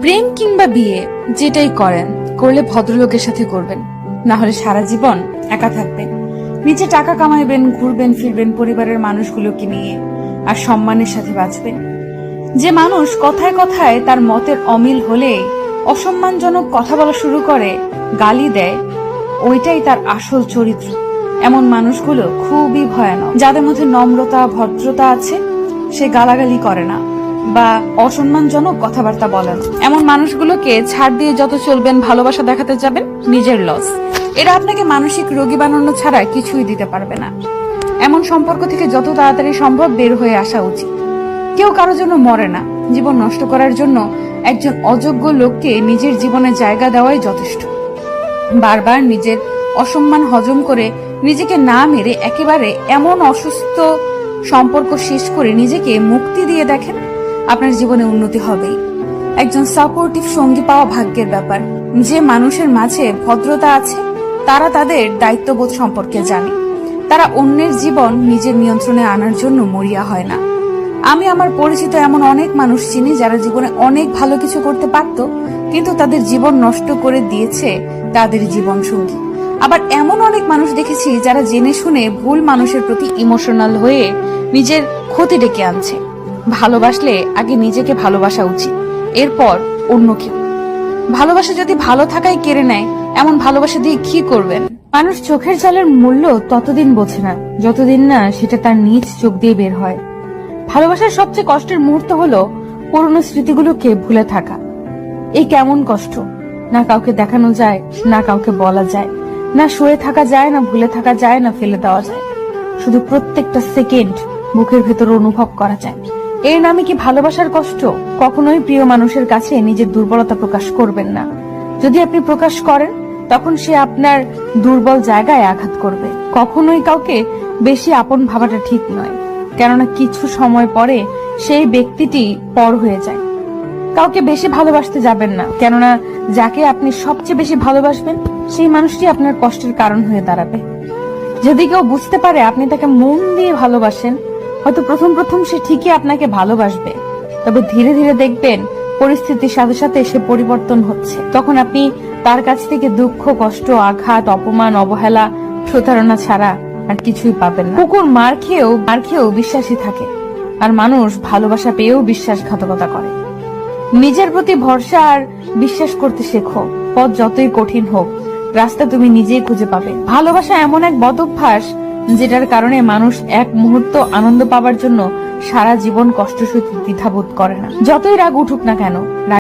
প্রেম কিংবা বিয়ে যেটাই করেন, করলে ভদ্রলোকের সাথে করবেন, না হলে সারা জীবন একা থাকবেন। নিজে টাকা কামাইবেন, ঘুরবেন ফিরবেন পরিবারের মানুষগুলোকে নিয়ে, আর সম্মানের সাথে বাঁচবেন। যে মানুষ কথায় কথায় তার মতের অমিল হলে অসম্মানজনক কথা বলা শুরু করে, গালি দেয়, ওইটাই তার আসল চরিত্র। এমন মানুষগুলো খুবই ভয়ানক। যাদের মধ্যে নম্রতা ভদ্রতা আছে, সে গালাগালি করে না বা অসম্মানজনক কথাবার্তা বলে না। এমন মানুষগুলোকে ছাড় দিয়ে যত চলবেন, ভালোবাসা দেখাতে যাবেন, নিজের লস। এরা আপনাকে মানসিক রোগী বানানো ছাড়া কিছুই দিতে পারবে না। এমন সম্পর্ক থেকে যত তাড়াতাড়ি সম্ভব বের হয়ে আসা উচিত। কেউ কারোর জন্য মরে না। জীবন নষ্ট করার জন্য একজন অযোগ্য লোককে নিজের জীবনে জায়গা দেওয়াই যথেষ্ট। বারবার নিজের অসম্মান হজম করে নিজেকে না মেরে একেবারে এমন অসুস্থ সম্পর্ক শেষ করে নিজেকে মুক্তি দিয়ে দেখেন, আপনার জীবনে উন্নতি হবেই। একজন সাপোর্টিভ সঙ্গী পাওয়া ভাগ্যের ব্যাপার। যে মানুষের মাঝে ভদ্রতা আছে, তারা তাদের দায়িত্ববোধ সম্পর্কে জানে। তারা অন্যের জীবন নিজের নিয়ন্ত্রণে আনার জন্য মরিয়া হয় না। আমি আমার পরিচিত এমন অনেক মানুষ চিনি যারা জীবনে অনেক ভালো কিছু করতে পারত, কিন্তু তাদের জীবন নষ্ট করে দিয়েছে তাদের জীবন সঙ্গী। আবার এমন অনেক মানুষ দেখেছি যারা জেনে শুনে ভুল মানুষের প্রতি ইমোশনাল হয়ে নিজের ক্ষতি ডেকে আনছে। ভালোবাসলে আগে নিজেকে ভালোবাসা উচিত, এরপর অন্য কেউ। ভালোবাসা যদি ভালো থাকাই কেড়ে নেয়, এমন ভালোবাসা দিয়ে কি করবেন? মানুষ চোখের জলের মূল্য ততদিন বোঝে না যতদিন না সেটা তার নিজ চোখ দিয়ে বের হয়। ভালোবাসার সবচেয়ে কষ্টের মুহূর্ত হলো পুরনো স্মৃতিগুলোকে ভুলে থাকা। এই কেমন কষ্ট! না কাউকে দেখানো যায়, না কাউকে বলা যায়, না সয়ে থাকা যায়, না ভুলে থাকা যায়, না ফেলে দেওয়া যায়। শুধু প্রত্যেকটা সেকেন্ড বুকের ভেতর অনুভব করা যায়। এর নামে কি ভালোবাসার কষ্ট? কখনোই প্রিয় মানুষের কাছে নিজের দুর্বলতা প্রকাশ করবেন না। যদি আপনি প্রকাশ করেন, তখন সে আপনার দুর্বল জায়গায় আঘাত করবে। কখনোই কাউকে বেশি আপন ভাবাটা ঠিক নয়, কেননা কিছু সময় পরে সেই ব্যক্তিটি পর হয়ে যায়। কাউকে বেশি ভালোবাসতে যাবেন না, কেননা যাকে আপনি সবচেয়ে বেশি ভালোবাসবেন, সেই মানুষটি আপনার কষ্টের কারণ হয়ে দাঁড়াবে। যদি কেউ বুঝতে পারে আপনি তাকে মন দিয়ে ভালোবাসেন, হয়তো প্রথম প্রথম সে ঠিকই আপনাকে ভালোবাসবে, তবে ধীরে ধীরে দেখবেন পরিস্থিতির সাথে সাথে সে পরিবর্তন হচ্ছে। তখন আপনি তার কাছ থেকে দুঃখ, কষ্ট, আঘাত, অপমান, অবহেলা, প্রতারণা ছাড়া আর কিছুই পাবেন না। কুকুর মার খেয়েও বিশ্বাসী থাকে, আর মানুষ ভালোবাসা পেয়েও বিশ্বাসঘাতকতা করে। নিজের প্রতি ভরসা আর বিশ্বাস করতে শেখো। পথ যতই কঠিন হোক, রাস্তা তুমি নিজেই খুঁজে পাবে। ভালোবাসা এমন এক বদ অভ্যাস যেটার কারণে মানুষ এক মুহূর্ত আনন্দ পাবার জন্য সারা জীবন কষ্ট সইতে দ্বিধাবোধ করে না। যতই রাগ উঠুক না কেন,